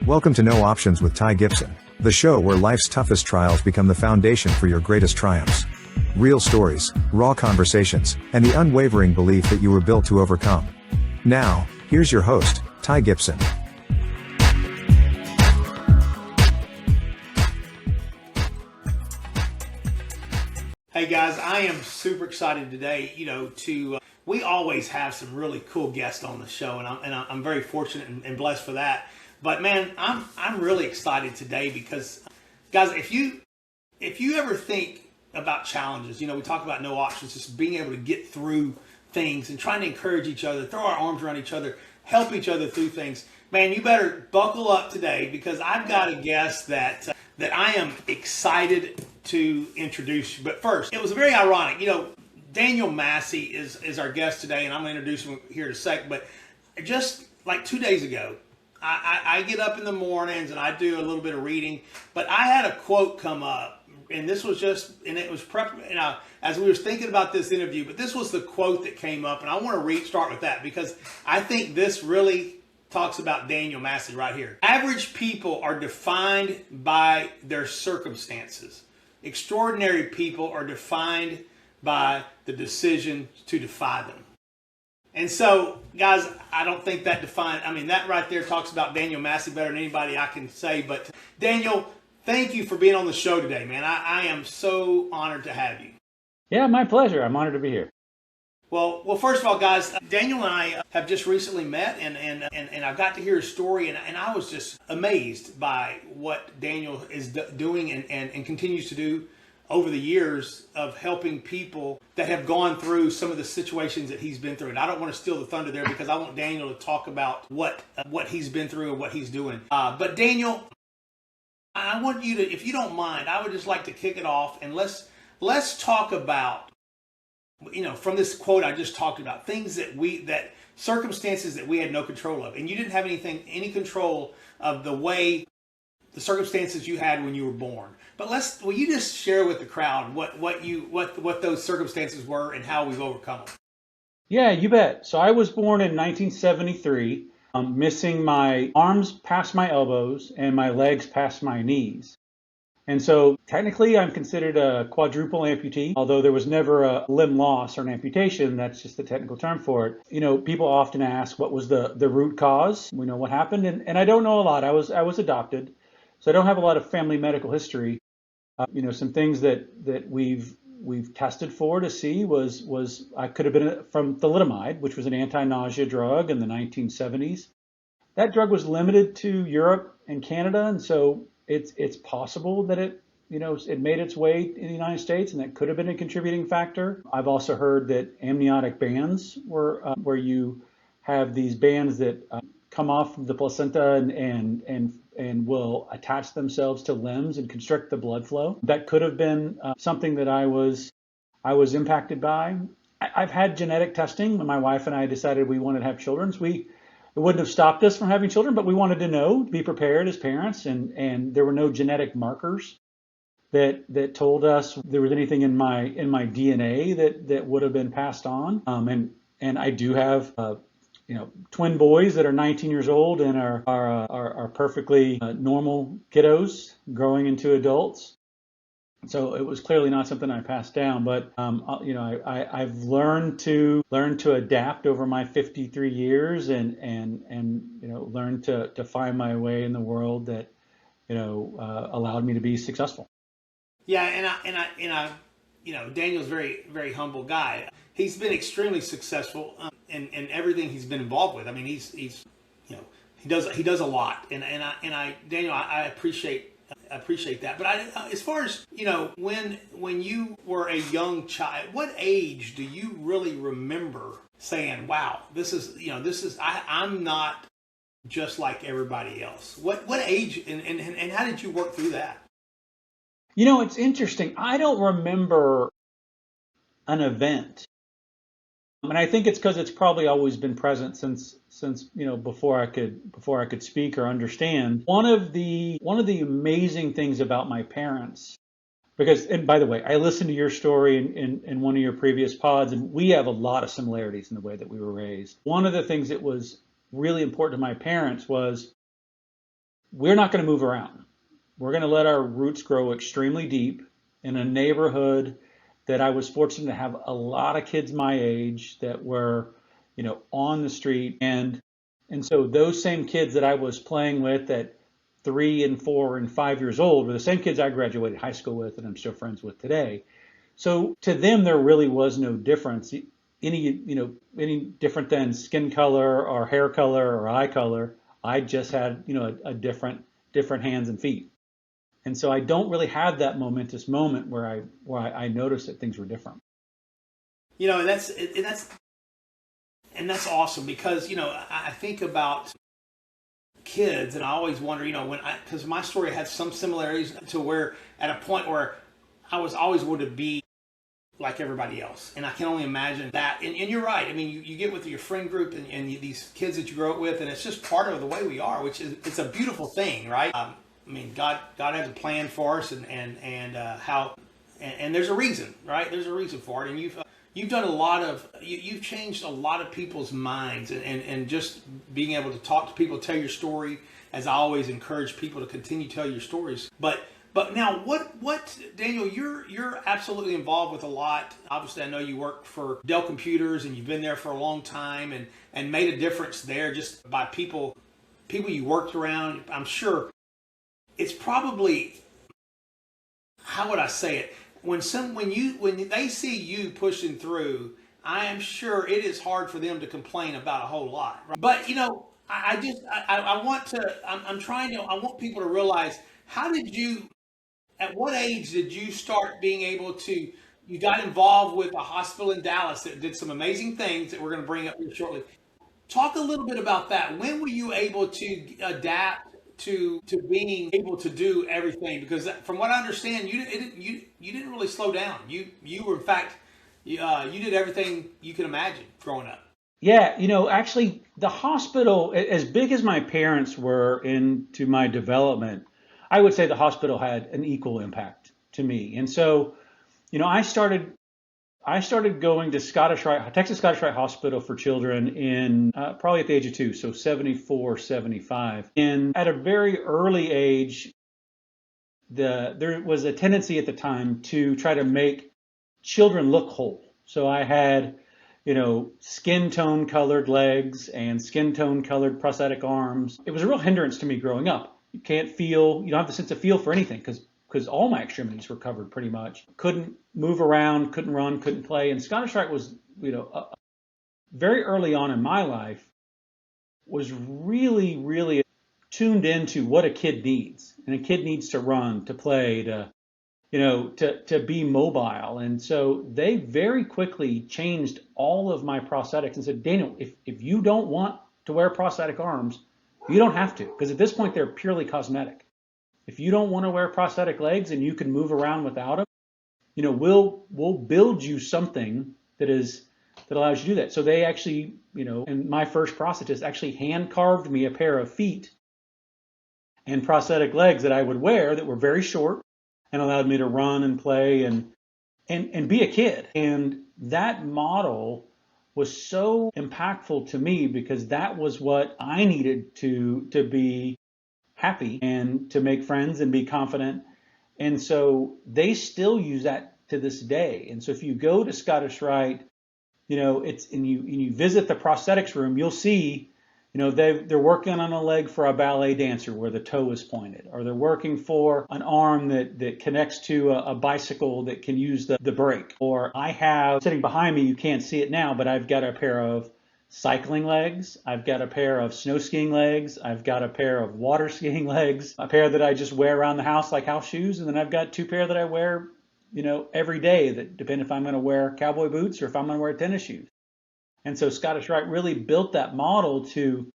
Welcome to No Options with Ty Gibson, the show where life's toughest trials become the foundation for your greatest triumphs. Real stories, raw conversations, and the unwavering belief that you were built to overcome. Now, here's your host, Ty Gibson. Hey guys, I am super excited today, we always have some really cool guests on the show, and I'm very fortunate and blessed for that. But man, I'm really excited today because, guys, if you ever think about challenges, we talk about no options, just being able to get through things and trying to encourage each other, throw our arms around each other, help each other through things. Man, you better buckle up today because I've got a guest that I am excited to introduce you. But first, it was very ironic. Daniel Massey is our guest today, and I'm going to introduce him here in a sec. But just like 2 days ago, I get up in the mornings and I do a little bit of reading, but I had a quote come up, and this was it was as we were thinking about this interview, but this was the quote that came up, and I want to start with that because I think this really talks about Daniel Massey right here. Average people are defined by their circumstances. Extraordinary people are defined by the decision to defy them. And so, guys, I don't think that that right there talks about Daniel Massey better than anybody I can say. But Daniel, thank you for being on the show today, man. I am so honored to have you. Yeah, my pleasure. I'm honored to be here. Well, first of all, guys, Daniel and I have just recently met, and I've got to hear his story, and I was just amazed by what Daniel is doing and continues to do over the years of helping people that have gone through some of the situations that he's been through. And I don't want to steal the thunder there because I want Daniel to talk about what he's been through and what he's doing. But Daniel, I want you to, if you don't mind, I would just like to kick it off, and let's talk about, from this quote I just talked about, things that circumstances that we had no control of, and you didn't have any control of the circumstances you had when you were born. But will you just share with the crowd what those circumstances were and how we've overcome them? Yeah, you bet. So I was born in 1973, missing my arms past my elbows and my legs past my knees. And so technically I'm considered a quadruple amputee, although there was never a limb loss or an amputation. That's just the technical term for it. People often ask what was the root cause. We know what happened, and I don't know a lot. I was adopted, so I don't have a lot of family medical history. Some things that we've tested for to see was I could have been from thalidomide, which was an anti-nausea drug in the 1970s. That drug was limited to Europe and Canada, and so it's possible that it made its way in the United States, and that could have been a contributing factor. I've also heard that amniotic bands were where you have these bands that come off the placenta and will attach themselves to limbs and constrict the blood flow. That could have been something that I was impacted by. I've had genetic testing when my wife and I decided we wanted to have children. It wouldn't have stopped us from having children, but we wanted to know, be prepared as parents, and there were no genetic markers that told us there was anything in my DNA that would have been passed on. And I do have twin boys that are 19 years old and are perfectly normal kiddos growing into adults. So it was clearly not something I passed down, but I've learned to adapt over my 53 years and learn to find my way in the world that allowed me to be successful. Yeah, and I Daniel's very, very humble guy. He's been extremely successful in everything he's been involved with. I mean, he does a lot, and Daniel, I appreciate that. But as far as when you were a young child, what age do you really remember saying, "Wow, I'm not just like everybody else"? What age and how did you work through that? It's interesting. I don't remember an event. And I think it's because it's probably always been present since before I could speak or understand. One of the amazing things about my parents, and by the way, I listened to your story in one of your previous pods, and we have a lot of similarities in the way that we were raised. One of the things that was really important to my parents was we're not going to move around. We're going to let our roots grow extremely deep in a neighborhood that I was fortunate to have a lot of kids my age that were, on the street. And so those same kids that I was playing with at 3 and 4 and 5 years old were the same kids I graduated high school with and I'm still friends with today. So to them, there really was no difference, any different than skin color or hair color or eye color. I just had, a different hands and feet. And so I don't really have that momentous moment where I noticed that things were different. And that's awesome because, I think about kids and I always wonder, because my story had some similarities to where at a point where I was always wanted to be like everybody else. And I can only imagine that. And you're right. I mean, you get with your friend group and these kids that you grow up with, and it's just part of the way we are, which is, it's a beautiful thing, right? God has a plan for us and there's a reason, right? There's a reason for it. And you've done you've changed a lot of people's minds and just being able to talk to people, tell your story, as I always encourage people to continue to tell your stories. But now, what Daniel? You're absolutely involved with a lot. Obviously, I know you work for Dell Computers, and you've been there for a long time, and made a difference there just by people you worked around. I'm sure it's probably, how would I say it? When they see you pushing through, I am sure it is hard for them to complain about a whole lot. Right? But I want people to realize, at what age did you start being able to, you got involved with a hospital in Dallas that did some amazing things that we're going to bring up here shortly. Talk a little bit about that. When were you able to adapt to being able to do everything? Because from what I understand, you didn't really slow down. You were, in fact, you did everything you could imagine growing up. Yeah, actually, the hospital, as big as my parents were into my development, I would say the hospital had an equal impact to me. And so, I started going to Texas Scottish Rite Hospital for Children in probably at the age of 2, so 74, 75. And at a very early age, there was a tendency at the time to try to make children look whole. So I had, skin tone colored legs and skin tone colored prosthetic arms. It was a real hindrance to me growing up. You don't have the sense of feel for anything because all my extremities were covered pretty much. Couldn't move around, couldn't run, couldn't play. And Scottish Rite was, very early on in my life, was really, really tuned into what a kid needs. And a kid needs to run, to play, to be mobile. And so they very quickly changed all of my prosthetics and said, Daniel, if you don't want to wear prosthetic arms, you don't have to, because at this point they're purely cosmetic. If you don't want to wear prosthetic legs and you can move around without them, we'll build you something that allows you to do that. So they actually, and my first prosthetist actually hand carved me a pair of feet and prosthetic legs that I would wear that were very short and allowed me to run and play and be a kid. And that model was so impactful to me because that was what I needed to be happy and to make friends and be confident. And so they still use that to this day. And so if you go to Scottish Rite, you visit the prosthetics room, you'll see, they're working on a leg for a ballet dancer where the toe is pointed, or they're working for an arm that connects to a bicycle that can use the brake. Or I have, sitting behind me, you can't see it now, but I've got a pair of cycling legs, I've got a pair of snow skiing legs, I've got a pair of water skiing legs, a pair that I just wear around the house like house shoes, and then I've got 2 pair that I wear, every day, that depend if I'm going to wear cowboy boots or if I'm going to wear tennis shoes. And so Scottish Rite really built that model to,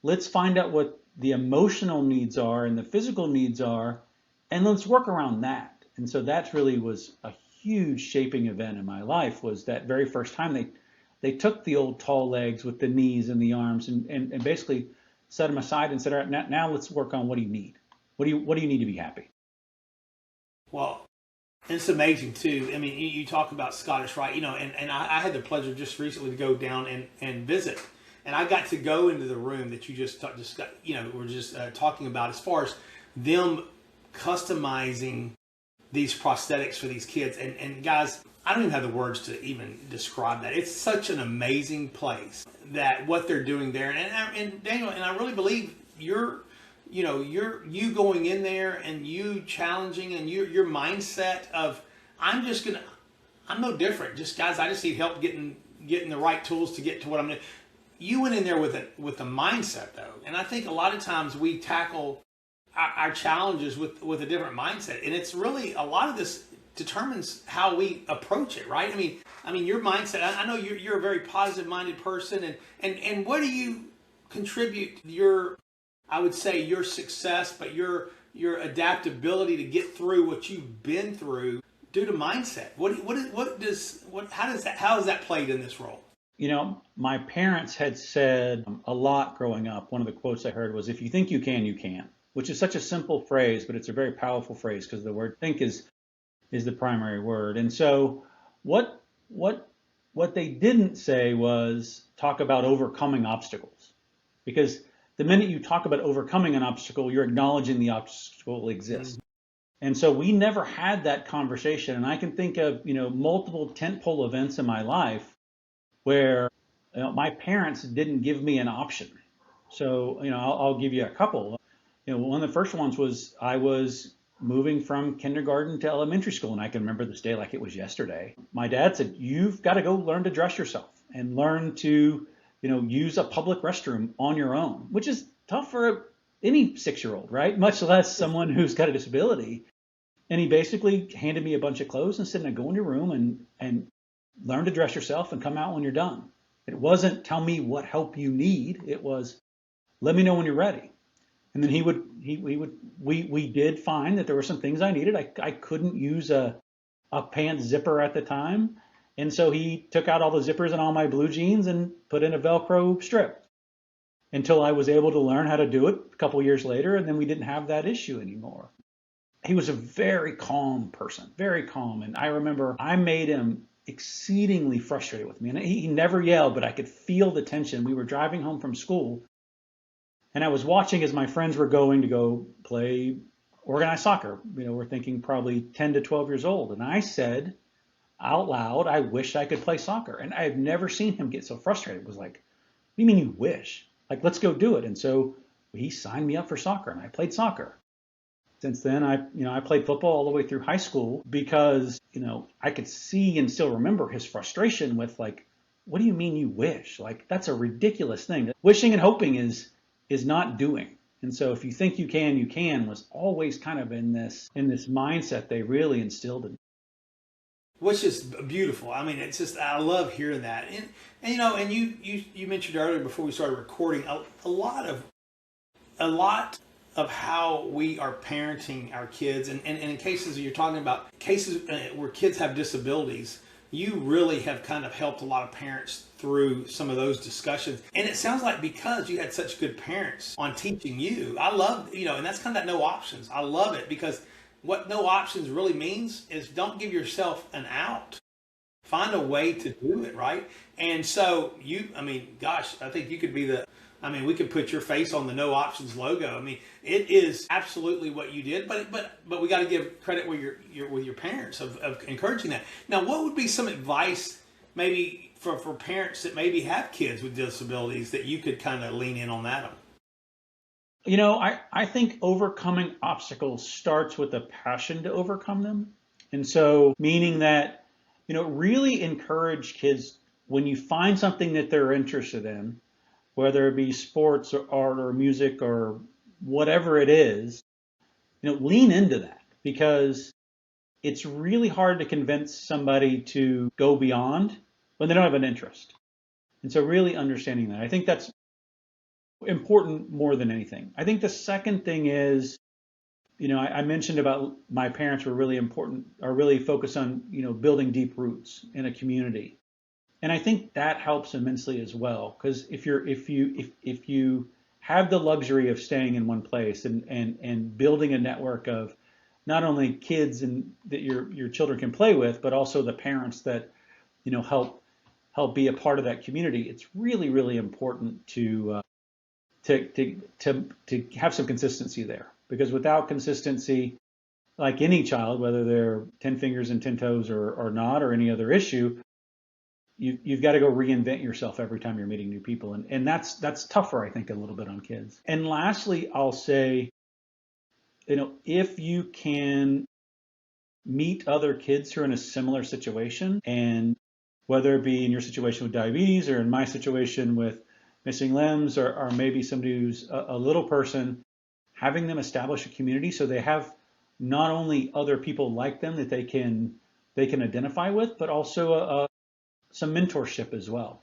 let's find out what the emotional needs are and the physical needs are, and let's work around that. And so that really was a huge shaping event in my life, was that very first time they took the old tall legs with the knees and the arms and basically set them aside and said, all right, now let's work on what do you need? What do you need to be happy? Well, it's amazing too. I mean, you talk about Scottish Rite, and I had the pleasure just recently to go down and visit And I got to go into the room that you just got, we're just talking about, as far as them customizing these prosthetics for these kids. And guys, I don't even have the words to even describe that. It's such an amazing place, that what they're doing there. And Daniel, and I really believe you going in there and you challenging, and your mindset of, I'm no different. Just, guys, I just need help getting the right tools to get to what I'm doing. You went in there with a mindset, though. And I think a lot of times we tackle our challenges with a different mindset. And it's really, a lot of this determines how we approach it, right? I mean, your mindset, I know you're a very positive minded person, and what do you contribute I would say your success, but your adaptability to get through what you've been through due to mindset? How is that played in this role? My parents had said a lot growing up. One of the quotes I heard was, if you think you can, you can, which is such a simple phrase, but it's a very powerful phrase, because the word think is the primary word. And so what they didn't say was talk about overcoming obstacles, because the minute you talk about overcoming an obstacle, you're acknowledging the obstacle exists. And so we never had that conversation. And I can think of, multiple tentpole events in my life where my parents didn't give me an option. So, I'll give you a couple. One of the first ones was, I was moving from kindergarten to elementary school, and I can remember this day like it was yesterday. My dad said, you've got to go learn to dress yourself and learn to, use a public restroom on your own, which is tough for any 6-year-old, right? Much less someone who's got a disability. And he basically handed me a bunch of clothes and said, now go in your room and learn to dress yourself and come out when you're done. It wasn't tell me what help you need. It was, let me know when you're ready. And then we did find that there were some things I needed. I couldn't use a pants zipper at the time. And so he took out all the zippers in all my blue jeans and put in a Velcro strip until I was able to learn how to do it a couple years later. And then we didn't have that issue anymore. He was a very calm person, very calm. And I remember I made him exceedingly frustrated with me. And he never yelled, but I could feel the tension. We were driving home from school, and I was watching as my friends were going to go play organized soccer. We're thinking probably 10 to 12 years old. And I said out loud, I wish I could play soccer. And I have never seen him get so frustrated. It was like, what do you mean you wish? Like, let's go do it. And so he signed me up for soccer, and I played soccer. Since then, I played football all the way through high school because, I could see and still remember his frustration with, like, what do you mean you wish? Like, that's a ridiculous thing. Wishing and hoping is not doing. And so if you think you can was always kind of in this mindset they really instilled in me. Which is beautiful. I mean, it's just, I love hearing that. And you mentioned earlier before we started recording a lot of how we are parenting our kids, and in cases you're talking about cases where kids have disabilities, you really have kind of helped a lot of parents through some of those discussions. And it sounds like because you had such good parents on teaching you, I love, and that's kind of that no options. I love it, because what no options really means is don't give yourself an out. Find a way to do it, right? And so I think you could be we could put your face on the no options logo. I mean, it is absolutely what you did, but we got to give credit with your parents of encouraging that. Now, what would be some advice maybe for parents that maybe have kids with disabilities that you could kind of lean in on that? I think overcoming obstacles starts with a passion to overcome them. And so meaning that, really encourage kids, when you find something that they're interested in, whether it be sports or art or music or whatever it is, lean into that, because it's really hard to convince somebody to go beyond when they don't have an interest. And so really understanding that, I think that's important more than anything. I think the second thing is, I mentioned about my parents were really important, are really focused on, building deep roots in a community. And I think that helps immensely as well, because if you have the luxury of staying in one place and building a network of not only kids and that your children can play with, but also the parents that help help be a part of that community, it's really, really important to have some consistency there. Because without consistency, like any child, whether they're 10 fingers and 10 toes or not, or any other issue, you've got to go reinvent yourself every time you're meeting new people. And that's tougher, I think, a little bit on kids. And lastly, I'll say, if you can meet other kids who are in a similar situation, and whether it be in your situation with diabetes or in my situation with missing limbs, or maybe somebody who's a little person, having them establish a community so they have not only other people like them that they can identify with, but also some mentorship as well.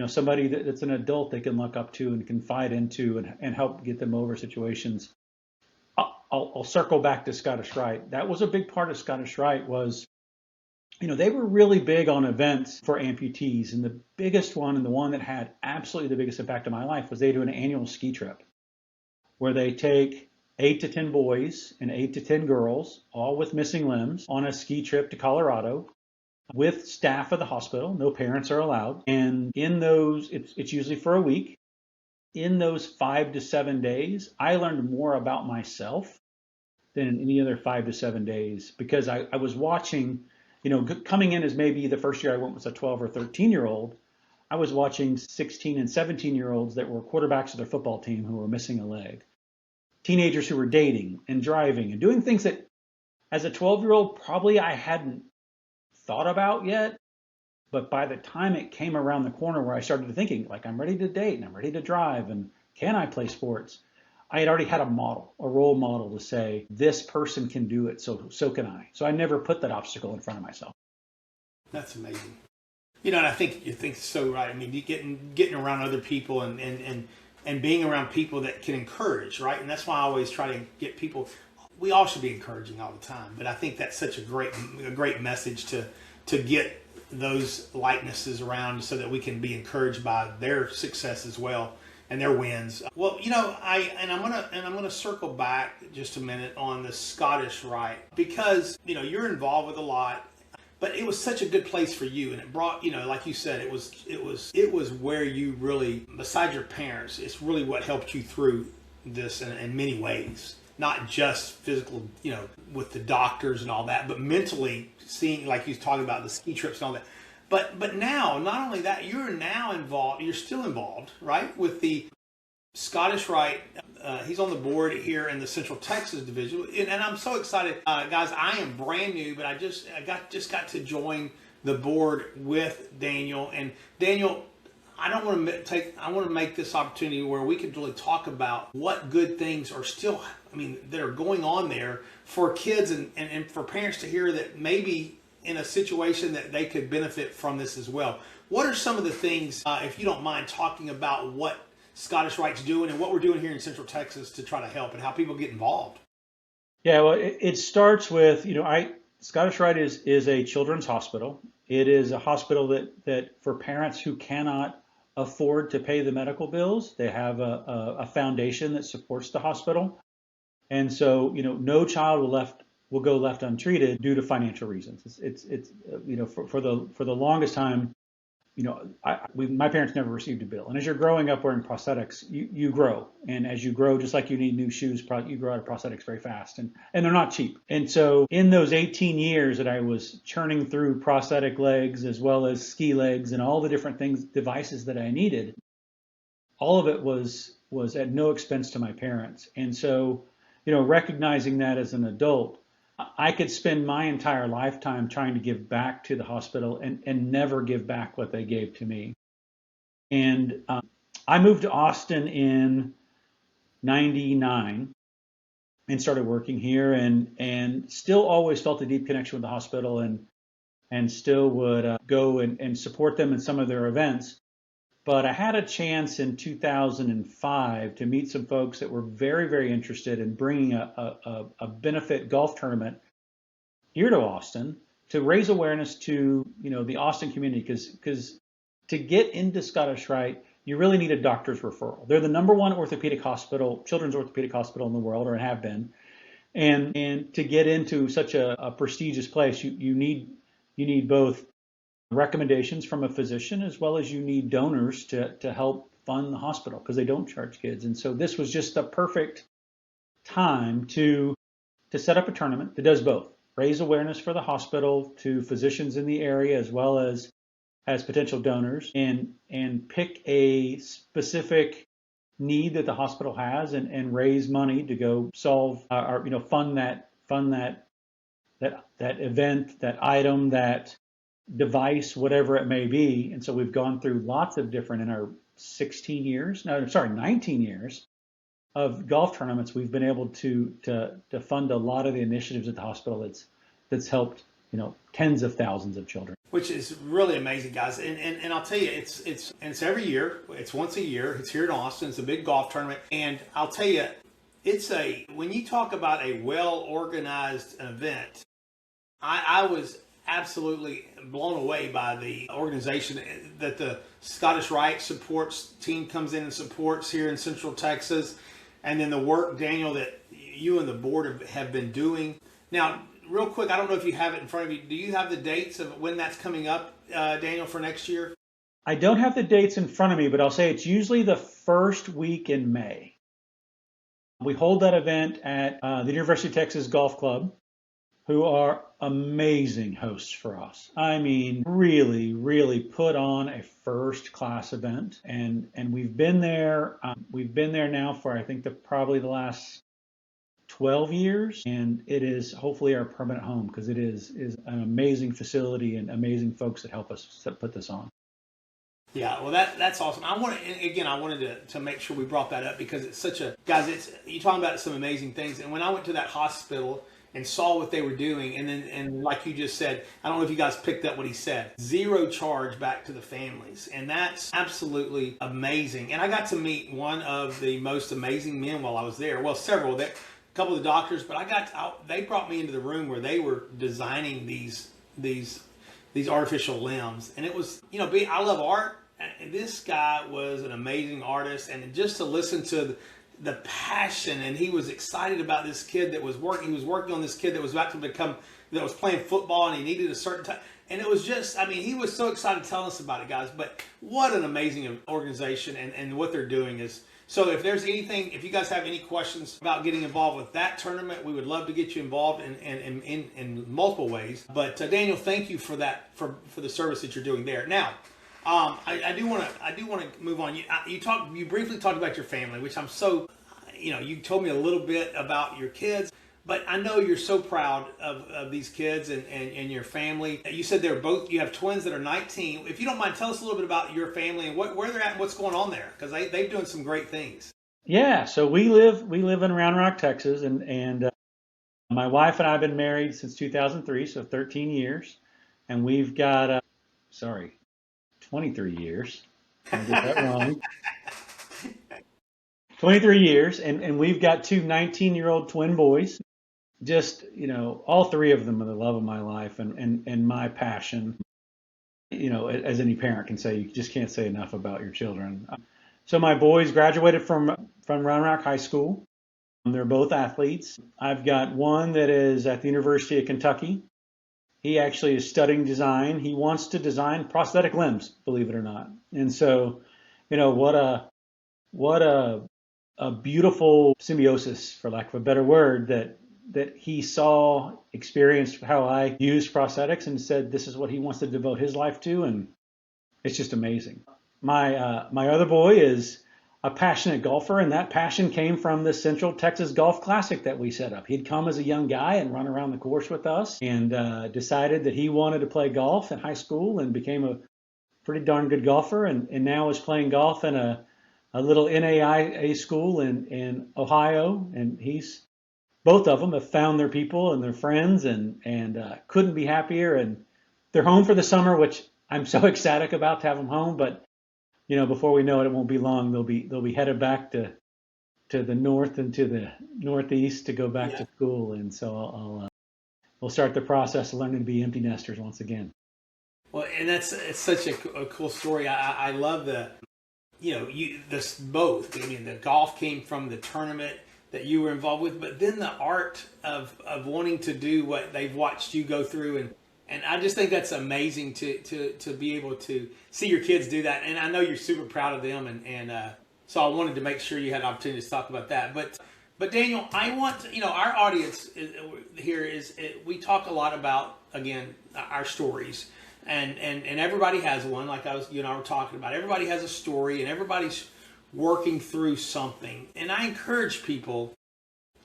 Somebody that's an adult they can look up to and confide into and help get them over situations. I'll circle back to Scottish Rite. That was a big part of Scottish Rite was, they were really big on events for amputees. And the biggest one, and the one that had absolutely the biggest impact on my life, was they do an annual ski trip where they take 8 to 10 boys and 8 to 10 girls, all with missing limbs, on a ski trip to Colorado with staff of the hospital. No parents are allowed. And in those, it's usually for a week. In those 5 to 7 days, I learned more about myself than in any other 5 to 7 days, because I was watching, coming in as maybe the first year I went was a 12 or 13-year-old, I was watching 16 and 17-year-olds that were quarterbacks of their football team who were missing a leg. Teenagers who were dating and driving and doing things that as a 12-year-old probably I hadn't thought about yet. But by the time it came around the corner where I started thinking, like, I'm ready to date and I'm ready to drive and can I play sports? I had already had a role model to say, this person can do it, so can I. So I never put that obstacle in front of myself. That's amazing. And I think you think so right. I mean, you getting around other people and being around people that can encourage, right? And that's why I always try to get people. We all should be encouraging all the time, but I think that's such a great message to get those likenesses around so that we can be encouraged by their success as well and their wins. Well, I'm gonna circle back just a minute on the Scottish Rite, because you're involved with a lot, but it was such a good place for you, and it brought, like you said, it was where you really, besides your parents, it's really what helped you through this in many ways. Not just physical, with the doctors and all that, but mentally seeing, like you was talking about, the ski trips and all that. But now, not only that, you're still involved, right, with the Scottish Rite. He's on the board here in the Central Texas division, and I'm so excited, guys. I am brand new, but I just got to join the board with Daniel. And Daniel, I want to make this opportunity where we could really talk about what good things are still, that are going on there for kids and for parents to hear that maybe in a situation that they could benefit from this as well. What are some of the things, if you don't mind talking about what Scottish Rite's doing and what we're doing here in Central Texas to try to help and how people get involved? Yeah, well, it starts with, Scottish Rite is a children's hospital. It is a hospital that for parents who cannot afford to pay the medical bills, they have a foundation that supports the hospital. And so, no child will go left untreated due to financial reasons. It's for the longest time, my parents never received a bill. And as you're growing up wearing prosthetics, you grow. And as you grow, just like you need new shoes, you grow out of prosthetics very fast. And they're not cheap. And so in those 18 years that I was churning through prosthetic legs as well as ski legs and all the different devices that I needed, all of it was at no expense to my parents. And so, recognizing that as an adult, I could spend my entire lifetime trying to give back to the hospital and never give back what they gave to me. And I moved to Austin in '99 and started working here, and still always felt a deep connection with the hospital, and still would go and support them in some of their events. But I had a chance in 2005 to meet some folks that were very, very interested in bringing a benefit golf tournament here to Austin to raise awareness to, the Austin community, because to get into Scottish Rite, you really need a doctor's referral. They're the #1 orthopedic hospital, children's orthopedic hospital in the world, or have been. And to get into such a prestigious place, you need both recommendations from a physician, as well as you need donors to help fund the hospital because they don't charge kids. And so this was just the perfect time to set up a tournament that does both. Raise awareness for the hospital to physicians in the area as well as potential donors, and pick a specific need that the hospital has and raise money to go solve or fund that event, that item, that device, whatever it may be. And so we've gone through lots of different in our 19 years of golf tournaments. We've been able to fund a lot of the initiatives at the hospital that's helped tens of thousands of children. Which is really amazing, guys. And I'll tell you, it's every year. It's once a year. It's here in Austin. It's a big golf tournament. And I'll tell you, when you talk about a well-organized event, I was absolutely blown away by the organization that the Scottish Rite team comes in and supports here in Central Texas. And then the work, Daniel, that you and the board have been doing. Now, real quick, I don't know if you have it in front of you. Do you have the dates of when that's coming up, Daniel, for next year? I don't have the dates in front of me, but I'll say it's usually the first week in May. We hold that event at the University of Texas Golf Club, who are amazing hosts for us. I mean, really, really put on a first-class event, and we've been there. We've been there now for I think probably the last 12 years, and it is hopefully our permanent home because it is an amazing facility and amazing folks that help us put this on. Yeah, well, that's awesome. I wanted to make sure we brought that up because it's such a, guys, you're talking about some amazing things. And when I went to that hospital and saw what they were doing, and like you just said, I don't know if you guys picked up what he said, 0 charge back to the families. And that's absolutely amazing. And I got to meet one of the most amazing men while I was there. Well, several, a couple of the doctors, but they brought me into the room where they were designing these artificial limbs. And it was, I love art. And this guy was an amazing artist, and just to listen to the passion, and he was excited about this kid that was working. He was working on this kid that was about to that was playing football, and he needed a certain time. And it was just, he was so excited telling us about it, guys. But what an amazing organization, and what they're doing is. So if if you guys have any questions about getting involved with that tournament, we would love to get you involved in multiple ways. But Daniel, thank you for that, for the service that you're doing there. Now, I do want to move on. You briefly talked about your family, which I'm so, you told me a little bit about your kids, but I know you're so proud of these kids and your family. You said you have twins that are 19. If you don't mind, tell us a little bit about your family and where they're at and what's going on there, because they're doing some great things. Yeah, so we live in Round Rock, Texas, and my wife and I have been married since 2003, so 13 years, and we've got 23 years. I get that wrong. 23 years, and we've got 2 19-year-old twin boys. Just, all 3 of them are the love of my life and my passion. As any parent can say, you just can't say enough about your children. So my boys graduated from Round Rock High School. They're both athletes. I've got one that is at the University of Kentucky. He actually is studying design. He wants to design prosthetic limbs, believe it or not. And so, what a beautiful symbiosis, for lack of a better word, that he experienced how I used prosthetics and said this is what he wants to devote his life to, and it's just amazing. My other boy is a passionate golfer, and that passion came from the Central Texas Golf Classic that we set up. He'd come as a young guy and run around the course with us, and decided that he wanted to play golf in high school and became a pretty darn good golfer, and now is playing golf in a little NAIA school in Ohio, and both of them have found their people and their friends, and couldn't be happier. And they're home for the summer, which I'm so ecstatic about to have them home. But before we know it, it won't be long. They'll be headed back to the north and to the northeast to go back to school. And so we'll start the process of learning to be empty nesters once again. Well, and it's such a cool story. I love both. The golf came from the tournament that you were involved with, but then the art of wanting to do what they've watched you go through And I just think that's amazing to be able to see your kids do that. And I know you're super proud of them. And so I wanted to make sure you had an opportunity to talk about that. But Daniel, I want to, our audience here we talk a lot about, again, our stories. And everybody has one, like you and I were talking about. Everybody has a story, and everybody's working through something. And I encourage people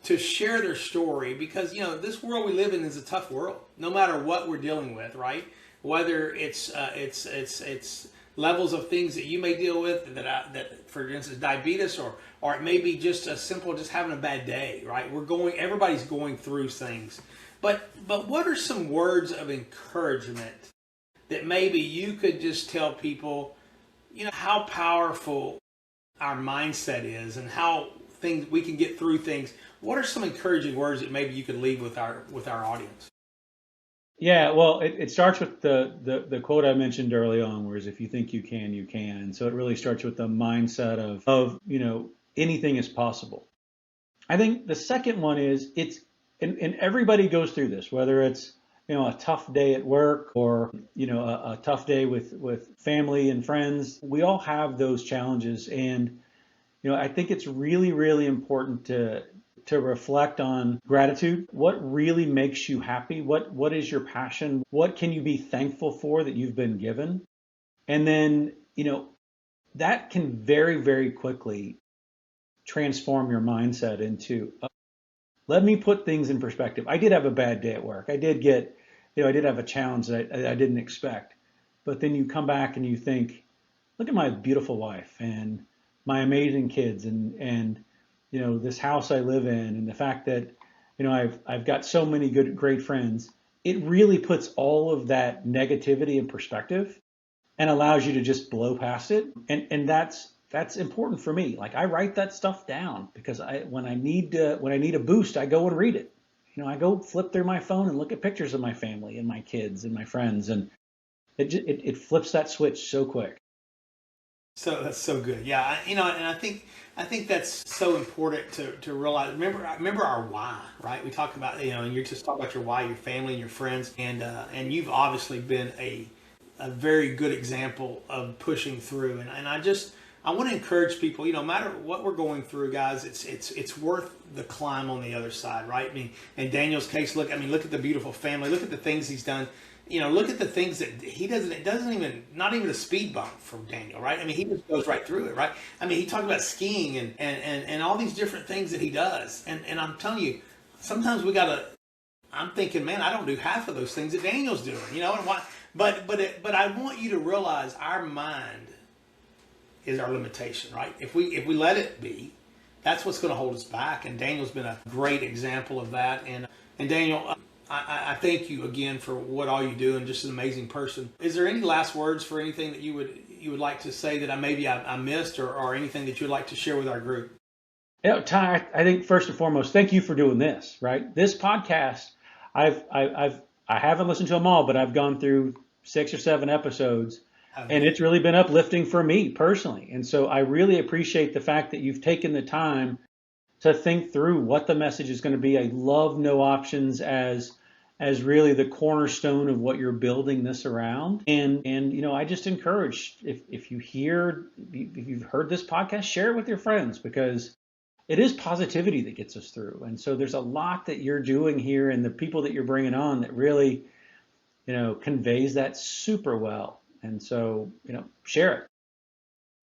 to share their story because, this world we live in is a tough world, no matter what we're dealing with, right? Whether it's levels of things that you may deal with that for instance, diabetes, or it may be just a simple, just having a bad day, right? Everybody's going through things. But what are some words of encouragement that maybe you could just tell people, how powerful our mindset is and how we can get through things? What are some encouraging words that maybe you could leave with our audience? Yeah, well, it starts with the quote I mentioned early on, whereas if you think you can, you can. And so it really starts with the mindset of anything is possible. I think the second one is and everybody goes through this, whether it's a tough day at work or a tough day with family and friends. We all have those challenges, and I think it's really, really important to reflect on gratitude. What really makes you happy? What is your passion? What can you be thankful for that you've been given? And then, that can very, very quickly transform your mindset into, let me put things in perspective. I did have a bad day at work. I did have a challenge that I didn't expect. But then you come back and you think, look at my beautiful wife and my amazing kids and this house I live in, and the fact that I've got so many great friends. It really puts all of that negativity in perspective and allows you to just blow past it. And that's important for me. Like, I write that stuff down because when I need a boost, I go and read it. I go flip through my phone and look at pictures of my family and my kids and my friends, and it flips that switch so quick. So that's so good. Yeah, and I think that's so important to realize. Remember our why, right? We talk about, and you're just talking about your why, your family and your friends, and you've obviously been a very good example of pushing through. And I want to encourage people, no matter what we're going through, guys, it's worth the climb on the other side, right? I mean, in Daniel's case, look at the beautiful family, look at the things he's done. Look at the things that he doesn't. It doesn't even, not even a speed bump from Daniel, right? I mean, he just goes right through it, right? I mean, he talked about skiing and all these different things that he does, and I'm telling you, sometimes I'm thinking, man, I don't do half of those things that Daniel's doing, and why? But I want you to realize our mind is our limitation, right? If we let it be, that's what's going to hold us back. And Daniel's been a great example of that. And Daniel, I thank you again for what all you do, and just an amazing person. Is there any last words for anything that you would like to say that I missed, or anything that you would like to share with our group? Ty, I think first and foremost, thank you for doing this. Right, this podcast, I haven't listened to them all, but I've gone through 6 or 7 episodes, and it's really been uplifting for me personally. And so I really appreciate the fact that you've taken the time to think through what the message is going to be. I love No Options as really the cornerstone of what you're building this around. And I just encourage, if you've heard this podcast, share it with your friends, because it is positivity that gets us through. And so there's a lot that you're doing here, and the people that you're bringing on that really, conveys that super well. And so, share it.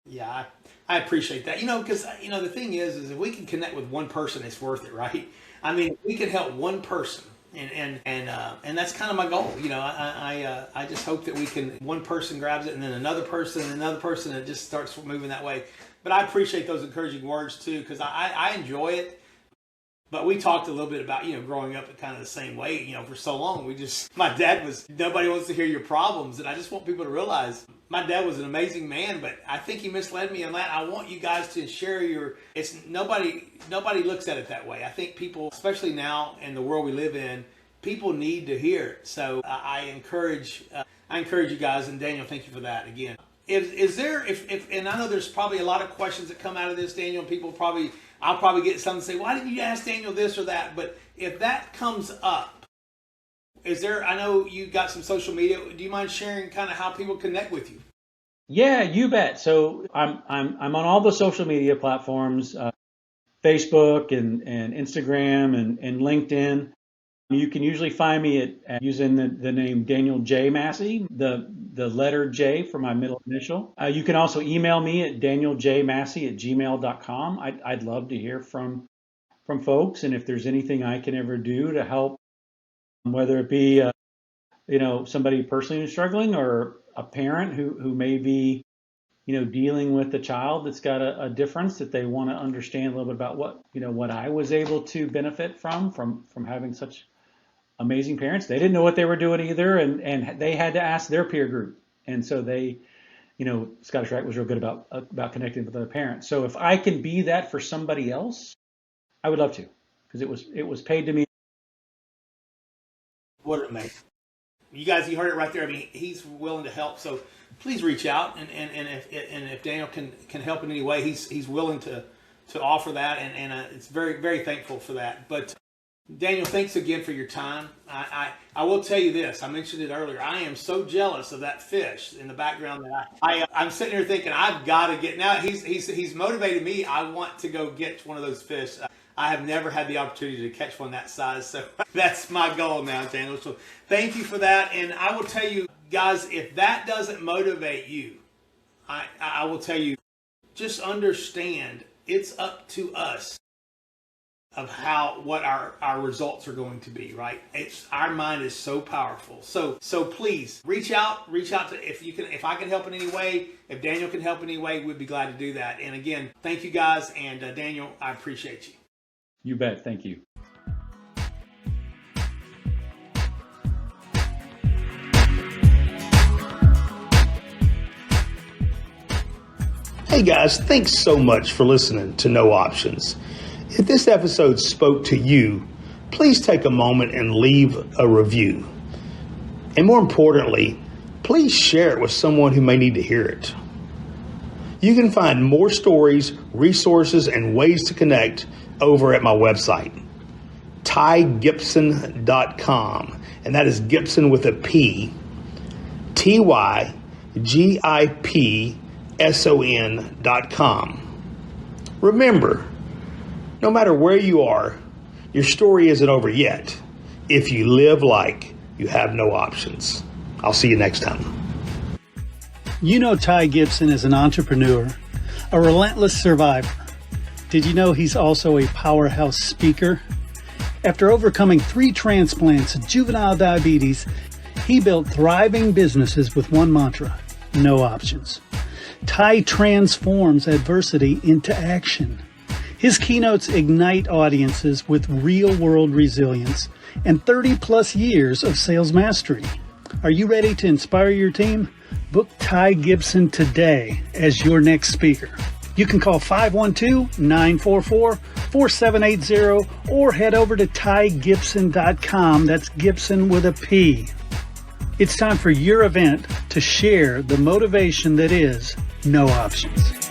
Yeah, I appreciate that. Because the thing is if we can connect with one person, it's worth it, right? I mean, we can help one person, and that's kind of my goal. I just hope that one person grabs it, and then another person, and it just starts moving that way. But I appreciate those encouraging words too, because I enjoy it. But we talked a little bit about, growing up in kind of the same way, for so long. My dad nobody wants to hear your problems. And I just want people to realize my dad was an amazing man, but I think he misled me on that. I want you guys to share nobody looks at it that way. I think people, especially now in the world we live in, people need to hear it. So I encourage you guys, and Daniel, thank you for that again. Is there, and I know there's probably a lot of questions that come out of this, Daniel, and I'll probably get some to say, why didn't you ask Daniel this or that? But if that comes up, I know you got some social media. Do you mind sharing kind of how people connect with you? Yeah, you bet. So I'm on all the social media platforms, Facebook and Instagram and LinkedIn. You can usually find me at using the name Daniel J. Massey, the letter J for my middle initial. You can also email me at danieljmassey@gmail.com. I'd love to hear from folks, and if there's anything I can ever do to help, whether it be somebody personally who's struggling or a parent who may be dealing with a child that's got a difference that they want to understand a little bit about what I was able to benefit from having such amazing parents. They didn't know what they were doing either, and they had to ask their peer group. And so they, Scottish Rite was real good about connecting with other parents. So if I can be that for somebody else, I would love to, because it was paid to me. What it makes. You guys, you heard it right there. I mean, he's willing to help. So please reach out, and if Daniel can help in any way, he's willing to offer that, and it's very, very thankful for that. But Daniel, thanks again for your time. I will tell you this. I mentioned it earlier. I am so jealous of that fish in the background that I'm sitting here thinking I've got to get. Now he's motivated me. I want to go get one of those fish. I have never had the opportunity to catch one that size, so that's my goal now, Daniel. So thank you for that. And I will tell you guys, if that doesn't motivate you, I will tell you, just understand it's up to us of what our results are going to be, right? Our mind is so powerful. So please reach out to, if I can help in any way, if Daniel can help in any way, we'd be glad to do that. And again, thank you guys, and Daniel, I appreciate you. You bet. Thank you. Hey guys, thanks so much for listening to No Options. If this episode spoke to you, please take a moment and leave a review. And more importantly, please share it with someone who may need to hear it. You can find more stories, resources, and ways to connect over at my website, tygibson.com. And that is Gibson with a P, TYGIPSON.com. Remember, no matter where you are, your story isn't over yet if you live like you have no options. I'll see you next time. You know Ty Gibson is an entrepreneur, a relentless survivor. Did you know he's also a powerhouse speaker? After overcoming 3 transplants and juvenile diabetes, he built thriving businesses with one mantra: no options. Ty transforms adversity into action. His keynotes ignite audiences with real-world resilience and 30-plus years of sales mastery. Are you ready to inspire your team? Book Ty Gibson today as your next speaker. You can call 512-944-4780 or head over to tygibson.com. That's Gibson with a P. It's time for your event to share the motivation that is no options.